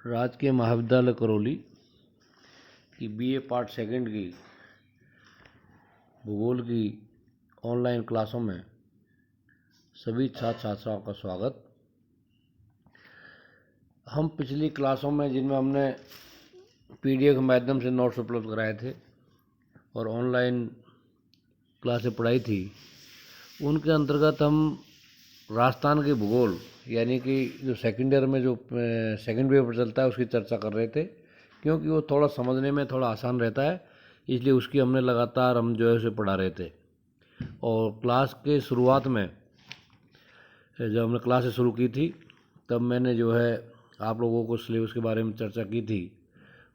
राजकीय महाविद्यालय करौली की बीए पार्ट सेकंड की भूगोल की ऑनलाइन क्लासों में सभी छात्र छात्राओं का स्वागत। हम पिछली क्लासों में जिनमें हमने पीडीएफ के माध्यम से नोट्स उपलब्ध कराए थे और ऑनलाइन क्लासें पढ़ाई थी, उनके अंतर्गत हम राजस्थान के भूगोल यानी कि जो सेकेंड ईयर में जो सेकेंड पेपर चलता है उसकी चर्चा कर रहे थे, क्योंकि वो थोड़ा समझने में थोड़ा आसान रहता है, इसलिए उसकी हमने लगातार हम जो है उसे पढ़ा रहे थे। और क्लास के शुरुआत में जब हमने क्लासें शुरू की थी तब मैंने जो है आप लोगों को सिलेबस के बारे में चर्चा की थी।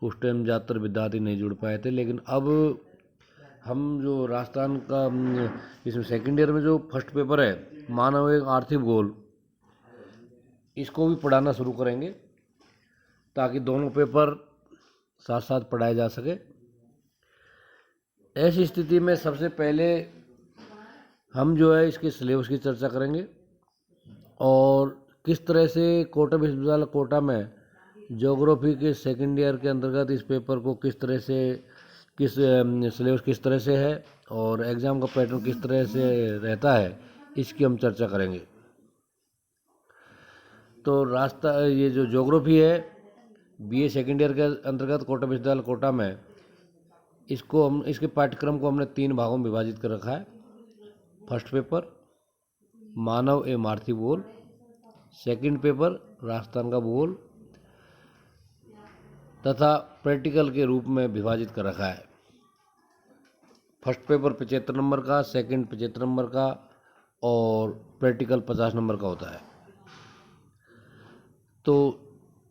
उस टाइम ज़्यादातर विद्यार्थी नहीं जुड़ पाए थे, लेकिन अब हम जो राजस्थान का इसमें सेकेंड ईयर में जो फर्स्ट पेपर है मानव एवं आर्थिक भूगोल, इसको भी पढ़ाना शुरू करेंगे ताकि दोनों पेपर साथ साथ पढ़ाए जा सके। ऐसी स्थिति में सबसे पहले हम जो है इसके सिलेबस की चर्चा करेंगे और किस तरह से कोटा विश्वविद्यालय कोटा में ज्योग्राफी के सेकेंड ईयर के अंतर्गत इस पेपर को किस तरह से किस सिलेबस किस तरह से है और एग्ज़ाम का पैटर्न किस तरह से रहता है, इसकी हम चर्चा करेंगे। तो रास्ता ये जो ज्योग्राफी है बीए सेकेंड ईयर के अंतर्गत कोटा विश्वविद्यालय कोटा में, इसको हम इसके पाठ्यक्रम को हमने 3 भागों में विभाजित कर रखा है। फर्स्ट पेपर मानव एवं आर्थिक भूगोल, सेकंड पेपर राजस्थान का भूगोल तथा प्रैक्टिकल के रूप में विभाजित कर रखा है। फर्स्ट पेपर 75 नंबर का, सेकंड 75 नंबर का और प्रैक्टिकल 50 नंबर का होता है। तो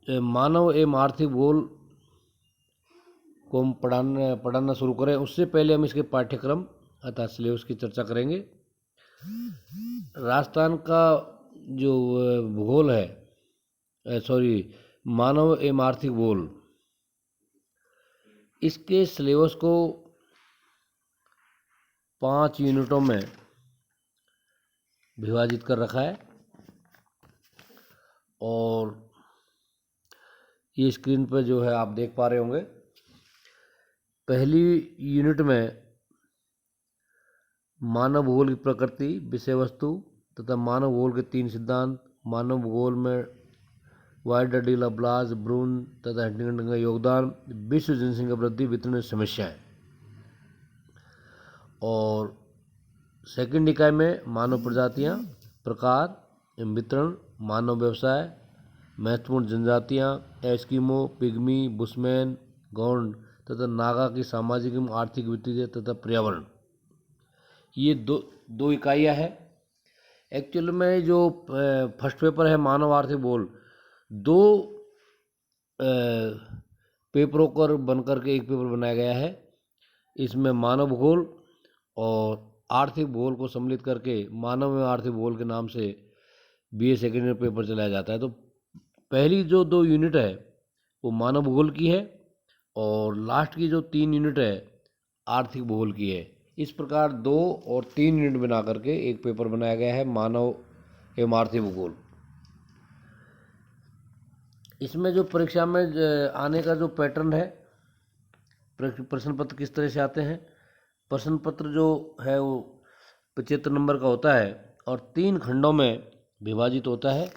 मानव एवं आर्थिक भूगोल को हम पढ़ाना शुरू करें उससे पहले हम इसके पाठ्यक्रम अर्थात सिलेबस की चर्चा करेंगे। राजस्थान का जो भूगोल है मानव एवं आर्थिक भूगोल, इसके सिलेबस को 5 यूनिटों में विभाजित कर रखा है और ये स्क्रीन पर जो है आप देख पा रहे होंगे। पहली यूनिट में मानव भूगोल की प्रकृति, विषय वस्तु तथा मानव भूगोल के 3 सिद्धांत, मानव भूगोल में वाइडडी, लब्लास, ब्रून तथा हंटिंगटन का योगदान, विश्व जनसंख्या वृद्धि वितरण समस्याएं। और सेकंड इकाई में मानव प्रजातियां, प्रकार एवं वितरण, मानव व्यवसाय, महत्वपूर्ण जनजातियां, एस्किमो, पिग्मी, बुशमैन, गौंड तथा नागा की सामाजिक एवं आर्थिक वित्तीय तथा पर्यावरण। ये दो इकाइयाँ हैं। एक्चुअल में जो फर्स्ट पेपर है मानव आर्थिक भूगोल, 2 पेपरों पर बनकर के एक पेपर बनाया गया है। इसमें मानव भूगोल और आर्थिक भूगोल को सम्मिलित करके मानव एवं आर्थिक भूगोल के नाम से बीए सेकेंड ईयर पेपर चलाया जाता है। तो पहली जो 2 यूनिट है वो मानव भूगोल की है और लास्ट की जो 3 यूनिट है आर्थिक भूगोल की है। इस प्रकार 2 और 3 यूनिट बना करके एक पेपर बनाया गया है मानव एवं आर्थिक भूगोल। इसमें जो परीक्षा में आने का जो पैटर्न है, प्रश्न पत्र किस तरह से आते हैं। प्रश्न पत्र जो है वो 75 नंबर का होता है और 3 खंडों में विभाजित होता है।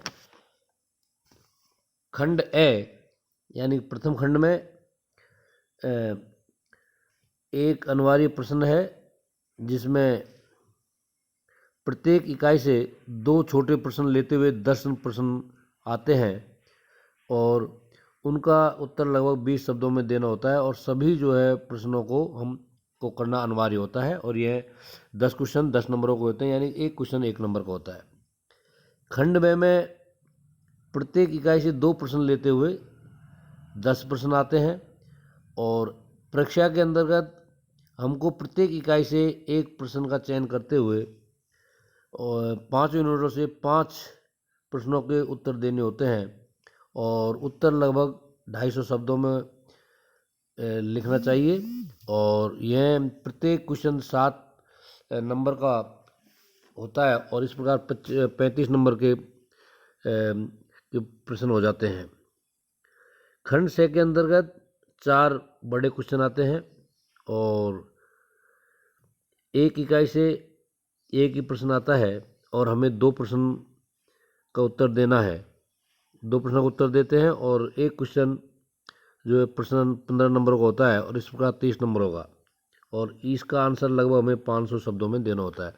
खंड ए यानी प्रथम खंड में एक अनिवार्य प्रश्न है जिसमें प्रत्येक इकाई से 2 छोटे प्रश्न लेते हुए 10 प्रश्न आते हैं और उनका उत्तर लगभग 20 शब्दों में देना होता है और सभी जो है प्रश्नों को हमको करना अनिवार्य होता है और यह 10 क्वेश्चन 10 नंबरों के होते हैं, यानी एक क्वेश्चन 1 नंबर का होता है। खंड में प्रत्येक इकाई से 2 प्रश्न लेते हुए 10 प्रश्न आते हैं और परीक्षा के अंतर्गत हमको प्रत्येक इकाई से एक प्रश्न का चयन करते हुए और 5 यूनिटों से 5 प्रश्नों के उत्तर देने होते हैं और उत्तर लगभग 250 शब्दों में लिखना चाहिए और यह प्रत्येक क्वेश्चन 7 नंबर का होता है और इस प्रकार 35 नंबर के प्रश्न हो जाते हैं। खंड 6 के अंतर्गत 4 बड़े क्वेश्चन आते हैं और एक इकाई से एक ही प्रश्न आता है और हमें 2 प्रश्न का उत्तर देना है। 2 प्रश्नों का उत्तर देते हैं और एक क्वेश्चन जो है प्रश्न 15 नंबर का होता है और इस प्रकार 30 नंबर होगा और इसका आंसर लगभग हमें 500 शब्दों में देना होता है।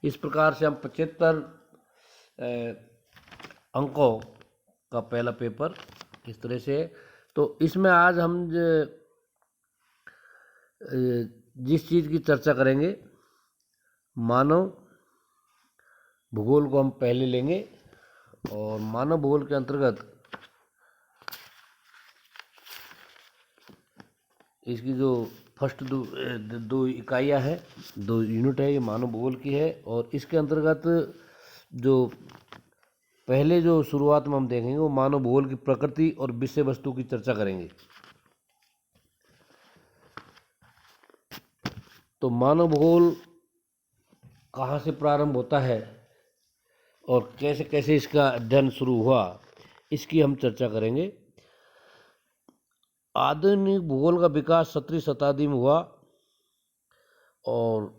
इस प्रकार से हम 75 अंकों का पहला पेपर इस तरह से है। तो इसमें आज हम जिस चीज़ की चर्चा करेंगे, मानव भूगोल को हम पहले लेंगे और मानव भूगोल के अंतर्गत इसकी जो फर्स्ट दो इकाइयाँ हैं, 2 यूनिट है, ये मानव भूगोल की है और इसके अंतर्गत जो पहले जो शुरुआत में हम देखेंगे वो मानव भूगोल की प्रकृति और विषय वस्तु की चर्चा करेंगे। तो मानव भूगोल कहाँ से प्रारंभ होता है और कैसे कैसे इसका अध्ययन शुरू हुआ, इसकी हम चर्चा करेंगे। आधुनिक भूगोल का विकास 17वीं शताब्दी में हुआ और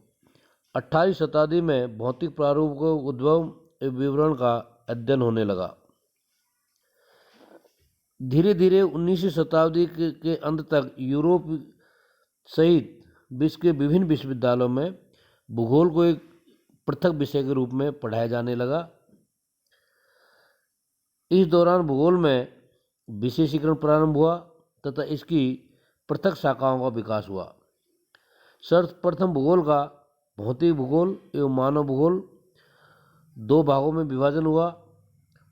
18वीं शताब्दी में भौतिक प्रारूप को उद्भव विवरण का अध्ययन होने लगा। धीरे धीरे 19वीं शताब्दी के अंत तक यूरोप सहित विश्व के विभिन्न विश्वविद्यालयों में भूगोल को एक पृथक विषय के रूप में पढ़ाया जाने लगा। इस दौरान भूगोल में विशेषीकरण प्रारंभ हुआ तथा इसकी पृथक शाखाओं का विकास हुआ। सर्वप्रथम भूगोल का भौतिक भूगोल एवं मानव भूगोल 2 भागों में विभाजन हुआ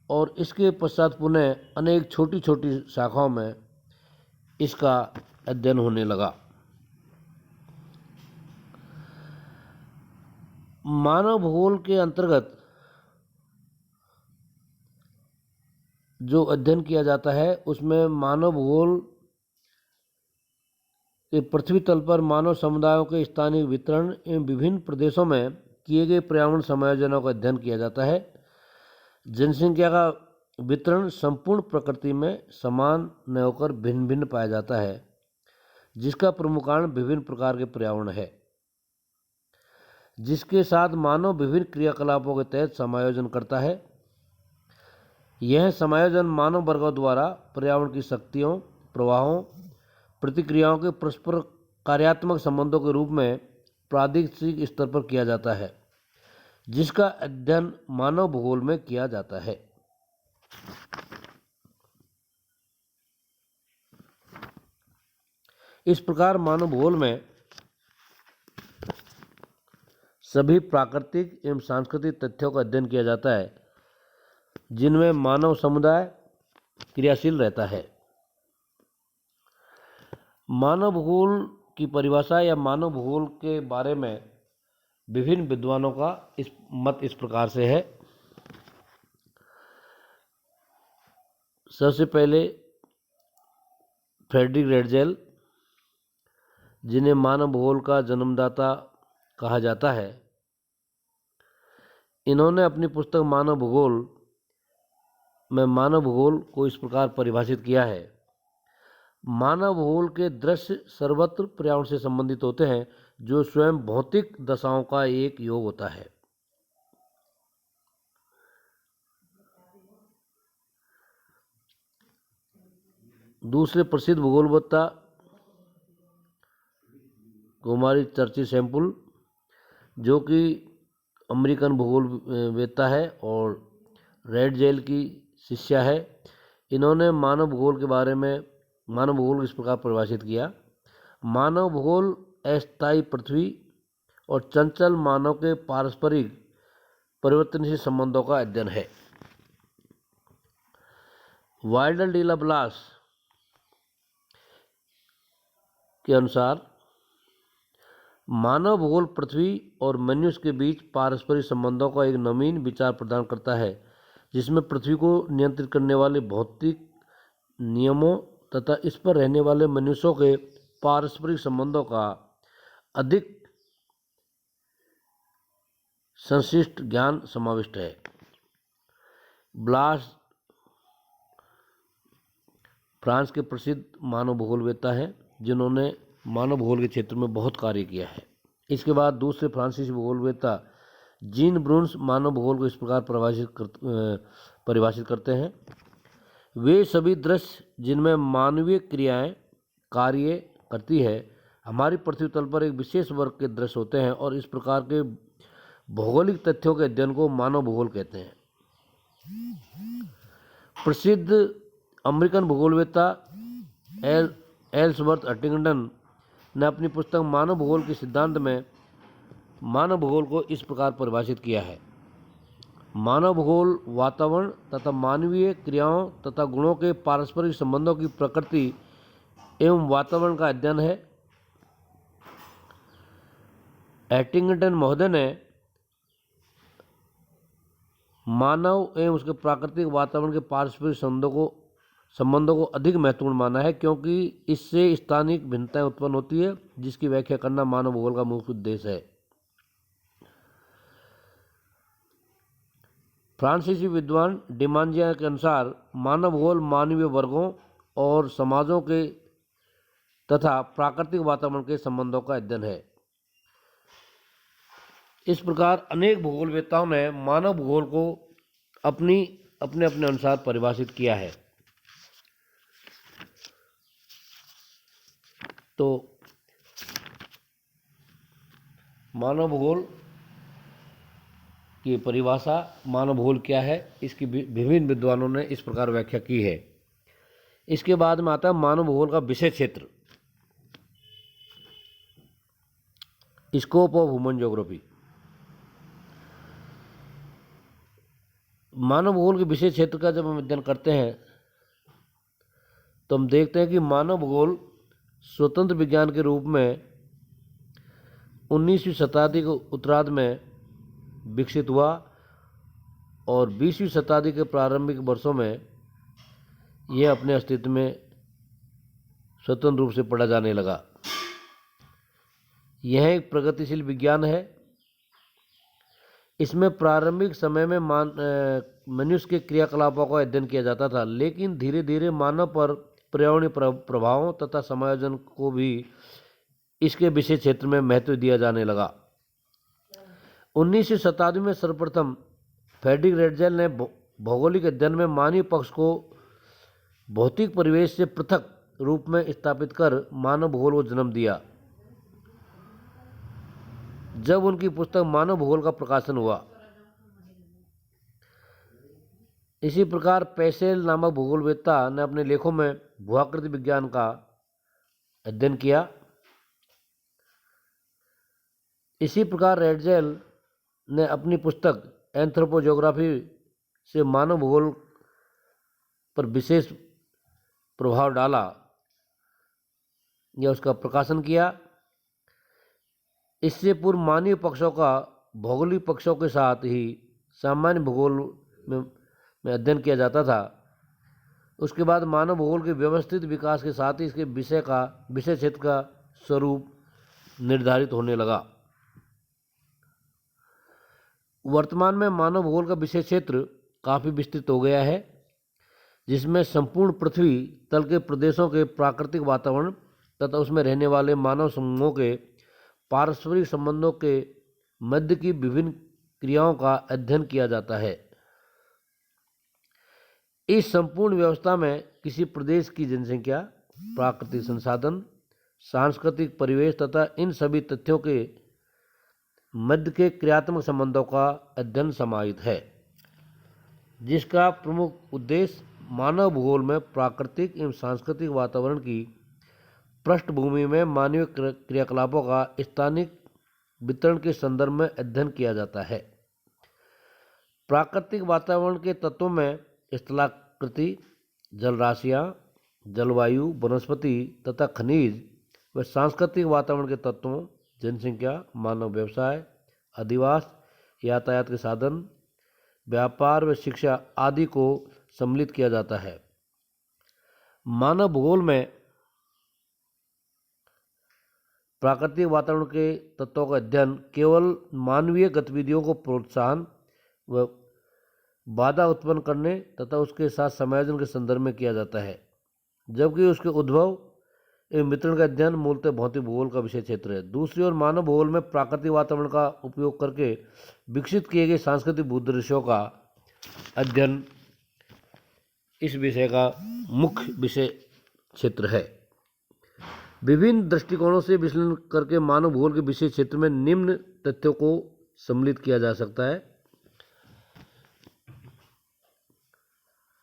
और इसके पश्चात पुनः अनेक छोटी छोटी शाखाओं में इसका अध्ययन होने लगा। मानव भूगोल के अंतर्गत जो अध्ययन किया जाता है उसमें मानव भूगोल के पृथ्वी तल पर मानव समुदायों के स्थानीय वितरण एवं विभिन्न प्रदेशों में किए गए पर्यावरण समायोजनों का अध्ययन किया जाता है। जनसंख्या का वितरण संपूर्ण प्रकृति में समान न होकर भिन्न भिन्न पाया जाता है, जिसका प्रमुख कारण विभिन्न प्रकार के पर्यावरण है, जिसके साथ मानव विभिन्न क्रियाकलापों के तहत समायोजन करता है। यह समायोजन मानव वर्गों द्वारा पर्यावरण की शक्तियों, प्रवाहों, प्रतिक्रियाओं के परस्पर कार्यात्मक संबंधों के रूप में प्रादेशिक स्तर पर किया जाता है, जिसका अध्ययन मानव भूगोल में किया जाता है। इस प्रकार मानव भूगोल में सभी प्राकृतिक एवं सांस्कृतिक तथ्यों का अध्ययन किया जाता है जिनमें मानव समुदाय क्रियाशील रहता है। मानव भूगोल की परिभाषा या मानव भूगोल के बारे में विभिन्न विद्वानों का मत इस प्रकार से है। सबसे पहले फ्रेडरिक रेडजेल, जिन्हें मानव भूगोल का जन्मदाता कहा जाता है, इन्होंने अपनी पुस्तक मानव भूगोल में मानव भूगोल को इस प्रकार परिभाषित किया है। मानव भूगोल के दृश्य सर्वत्र पर्यावरण से संबंधित होते हैं, जो स्वयं भौतिक दशाओं का एक योग होता है। दूसरे प्रसिद्ध भूगोलवेत्ता कुमारी चर्ची सैंपुल, जो कि अमेरिकन भूगोलवेत्ता है और रेडजेल की शिष्या है, इन्होंने मानव भूगोल के बारे में मानव भूगोल इस प्रकार परिभाषित किया। मानव भूगोल अस्थायी पृथ्वी और चंचल मानव के पारस्परिक परिवर्तनशील संबंधों का अध्ययन है। वाइल्डर डी ला ब्लास के अनुसार मानव भूगोल पृथ्वी और मनुष्य के बीच पारस्परिक संबंधों का एक नवीन विचार प्रदान करता है, जिसमें पृथ्वी को नियंत्रित करने वाले भौतिक नियमों तथा इस पर रहने वाले मनुष्यों के पारस्परिक संबंधों का अधिक संश्लिष्ट ज्ञान समाविष्ट है। ब्लास फ्रांस के प्रसिद्ध मानव भूगोलवेत्ता हैं जिन्होंने मानव भूगोल के क्षेत्र में बहुत कार्य किया है। इसके बाद दूसरे फ्रांसीसी भूगोलवेत्ता जीन ब्रून्स मानव भूगोल को इस प्रकार परिभाषित करते हैं। वे सभी दृश्य जिनमें मानवीय क्रियाएं कार्य करती है हमारी पृथ्वी तल पर एक विशेष वर्ग के दृश्य होते हैं और इस प्रकार के भौगोलिक तथ्यों के अध्ययन को मानव भूगोल कहते हैं। प्रसिद्ध अमेरिकन भूगोलवेत्ता एल्सवर्थ हंटिंगटन ने अपनी पुस्तक मानव भूगोल के सिद्धांत में मानव भूगोल को इस प्रकार परिभाषित किया है। मानव भूगोल वातावरण तथा मानवीय क्रियाओं तथा गुणों के पारस्परिक संबंधों की प्रकृति एवं वातावरण का अध्ययन है। हंटिंगटन महोदय ने मानव एवं उसके प्राकृतिक वातावरण के पारस्परिक संबंधों को अधिक महत्वपूर्ण माना है क्योंकि इससे स्थानिक भिन्नताएं उत्पन्न होती है जिसकी व्याख्या करना मानव भूगोल का मुख्य उद्देश्य है। फ्रांसीसी विद्वान डिमांजिया के अनुसार मानव भूगोल मानवीय वर्गों और समाजों के तथा प्राकृतिक वातावरण के संबंधों का अध्ययन है। इस प्रकार अनेक भूगोलवेत्ताओं ने मानव भूगोल को अपने अनुसार परिभाषित किया है। तो मानव भूगोल की परिभाषा, मानव भूगोल क्या है, इसकी विभिन्न विद्वानों ने इस प्रकार व्याख्या की है। इसके बाद में आता है मानव भूगोल का विषय क्षेत्र, स्कोप ऑफ ह्यूमन ज्योग्राफी। मानव भूगोल के विषय क्षेत्र का जब हम अध्ययन करते हैं तो हम देखते हैं कि मानव भूगोल स्वतंत्र विज्ञान के रूप में 19वीं शताब्दी के उत्तरार्ध में विकसित हुआ और 20वीं शताब्दी के प्रारंभिक वर्षों में यह अपने अस्तित्व में स्वतंत्र रूप से पढ़ा जाने लगा। यह एक प्रगतिशील विज्ञान है। इसमें प्रारंभिक समय में मनुष्य के क्रियाकलापों का अध्ययन किया जाता था, लेकिन धीरे धीरे मानव पर पर्यावरणीय प्रभावों तथा समायोजन को भी इसके विषय क्षेत्र में महत्व दिया जाने लगा। 19वीं शताब्दी में सर्वप्रथम फ्रेडरिक रेडजेल ने भौगोलिक अध्ययन में मानवीय पक्ष को भौतिक परिवेश से पृथक रूप में स्थापित कर मानव भूगोल को जन्म दिया। जब उनकी पुस्तक मानव भूगोल का प्रकाशन हुआ, इसी प्रकार पेसेल नामक भूगोलवेत्ता ने अपने लेखों में भूआकृति विज्ञान का अध्ययन किया। इसी प्रकार रेडजेल ने अपनी पुस्तक एंथ्रोपोज्योग्राफी से मानव भूगोल पर विशेष प्रभाव डाला या उसका प्रकाशन किया। इससे पूर्व मानवीय पक्षों का भौगोलिक पक्षों के साथ ही सामान्य भूगोल में अध्ययन किया जाता था। उसके बाद मानव भूगोल के व्यवस्थित विकास के साथ ही इसके विषय क्षेत्र का स्वरूप निर्धारित होने लगा। वर्तमान में मानव भूगोल का विषय क्षेत्र काफ़ी विस्तृत हो गया है, जिसमें संपूर्ण पृथ्वी तल के प्रदेशों के प्राकृतिक वातावरण तथा उसमें रहने वाले मानव समूहों के पारस्परिक संबंधों के मध्य की विभिन्न क्रियाओं का अध्ययन किया जाता है। इस संपूर्ण व्यवस्था में किसी प्रदेश की जनसंख्या, प्राकृतिक संसाधन, सांस्कृतिक परिवेश तथा इन सभी तथ्यों के मध्य के क्रियात्मक संबंधों का अध्ययन समाहित है, जिसका प्रमुख उद्देश्य मानव भूगोल में प्राकृतिक एवं सांस्कृतिक वातावरण की पृष्ठभूमि में मानवीय क्रियाकलापों का स्थानिक वितरण के संदर्भ में अध्ययन किया जाता है। प्राकृतिक वातावरण के तत्वों में स्थलाकृति, जलराशियाँ, जलवायु, वनस्पति तथा खनिज व सांस्कृतिक वातावरण के तत्वों, जनसंख्या, मानव व्यवसाय, अधिवास, यातायात के साधन, व्यापार व शिक्षा आदि को सम्मिलित किया जाता है। मानव भूगोल में प्राकृतिक वातावरण के तत्वों का अध्ययन केवल मानवीय गतिविधियों को प्रोत्साहन व बाधा उत्पन्न करने तथा उसके साथ समायोजन के संदर्भ में किया जाता है। जबकि उसके उद्भव एवं वितरण का अध्ययन मूलतः भौतिक भूगोल का विषय क्षेत्र है। दूसरी ओर मानव भूगोल में प्राकृतिक वातावरण का उपयोग करके विकसित किए गए सांस्कृतिक भूदृश्यों का अध्ययन इस विषय का मुख्य विषय क्षेत्र है। विभिन्न दृष्टिकोणों से विश्लेषण करके मानव भूगोल के विषय क्षेत्र में निम्न तथ्यों को सम्मिलित किया जा सकता है।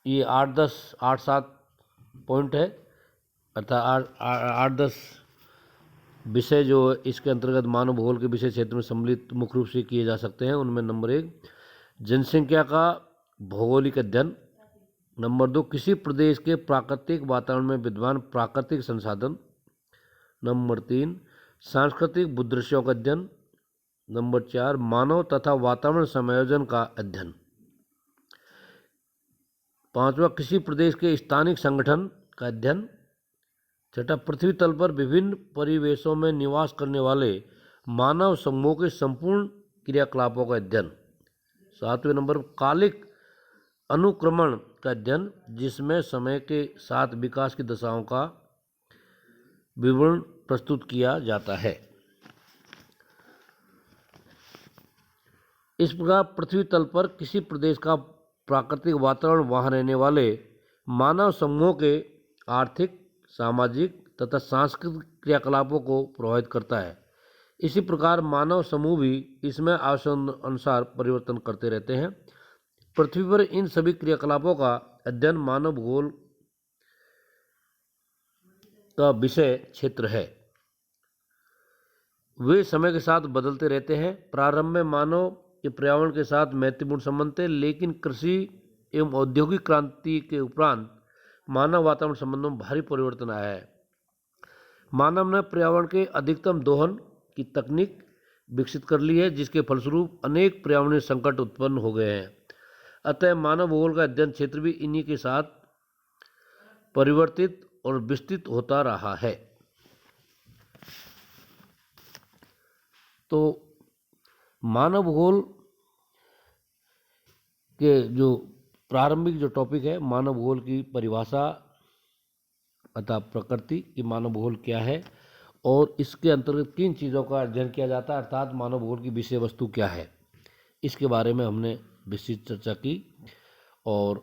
ये 8-7 पॉइंट है, अर्थात 8-10 विषय जो इसके अंतर्गत मानव भूगोल के विषय क्षेत्र में सम्मिलित मुख्य रूप से किए जा सकते हैं। उनमें नंबर 1 जनसंख्या का भौगोलिक अध्ययन, नंबर 2 किसी प्रदेश के प्राकृतिक वातावरण में विद्यमान प्राकृतिक संसाधन, नंबर 3 सांस्कृतिक भूदृश्यों का अध्ययन, नंबर 4 मानव तथा वातावरण समायोजन का अध्ययन, 5वां किसी प्रदेश के स्थानिक संगठन का अध्ययन, 6ठा पृथ्वी तल पर विभिन्न परिवेशों में निवास करने वाले मानव समूहों के संपूर्ण क्रियाकलापों का अध्ययन, 7वें नंबर कालिक अनुक्रमण का अध्ययन जिसमें समय के साथ विकास की दशाओं का विवरण प्रस्तुत किया जाता है। इस प्रकार पृथ्वी तल पर किसी प्रदेश का प्राकृतिक वातावरण वहाँ रहने वाले मानव समूहों के आर्थिक, सामाजिक तथा सांस्कृतिक क्रियाकलापों को प्रभावित करता है। इसी प्रकार मानव समूह भी इसमें आवश्यक अनुसार परिवर्तन करते रहते हैं। पृथ्वी पर इन सभी क्रियाकलापों का अध्ययन मानव भूगोल का विषय क्षेत्र है। वे समय के साथ बदलते रहते हैं। प्रारंभ में मानव के पर्यावरण के साथ महत्वपूर्ण संबंध थे, लेकिन कृषि एवं औद्योगिक क्रांति के उपरांत मानव वातावरण संबंधों में भारी परिवर्तन आया है। मानव ने पर्यावरण के अधिकतम दोहन की तकनीक विकसित कर ली है, जिसके फलस्वरूप अनेक पर्यावरणीय संकट उत्पन्न हो गए हैं। अतः मानव भूगोल का अध्ययन क्षेत्र भी इन्हीं के साथ परिवर्तित और विस्तृत होता रहा है। तो मानव भूगोल के जो प्रारंभिक जो टॉपिक है, मानव भूगोल की परिभाषा अतः प्रकृति की मानव भूगोल क्या है और इसके अंतर्गत किन चीज़ों का अध्ययन किया जाता है, अर्थात मानव भूगोल की विषय वस्तु क्या है, इसके बारे में हमने विस्तृत चर्चा की। और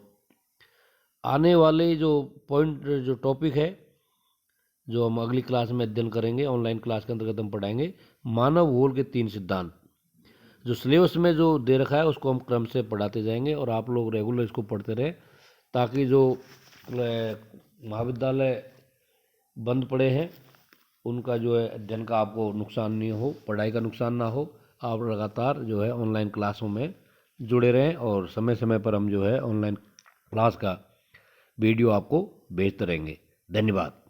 आने वाले जो पॉइंट जो टॉपिक है जो हम अगली क्लास में अध्ययन करेंगे, ऑनलाइन क्लास के अंतर्गत हम पढ़ाएंगे मानव भूगोल के 3 सिद्धांत। जो सिलेबस में जो दे रखा है उसको हम क्रम से पढ़ाते जाएंगे और आप लोग रेगुलर इसको पढ़ते रहें, ताकि जो महाविद्यालय बंद पड़े हैं उनका जो है अध्ययन का आपको नुकसान नहीं हो, पढ़ाई का नुकसान ना हो। आप लगातार जो है ऑनलाइन क्लासों में जुड़े रहें और समय समय पर हम जो है ऑनलाइन क्लास का वीडियो आपको भेजते रहेंगे। धन्यवाद।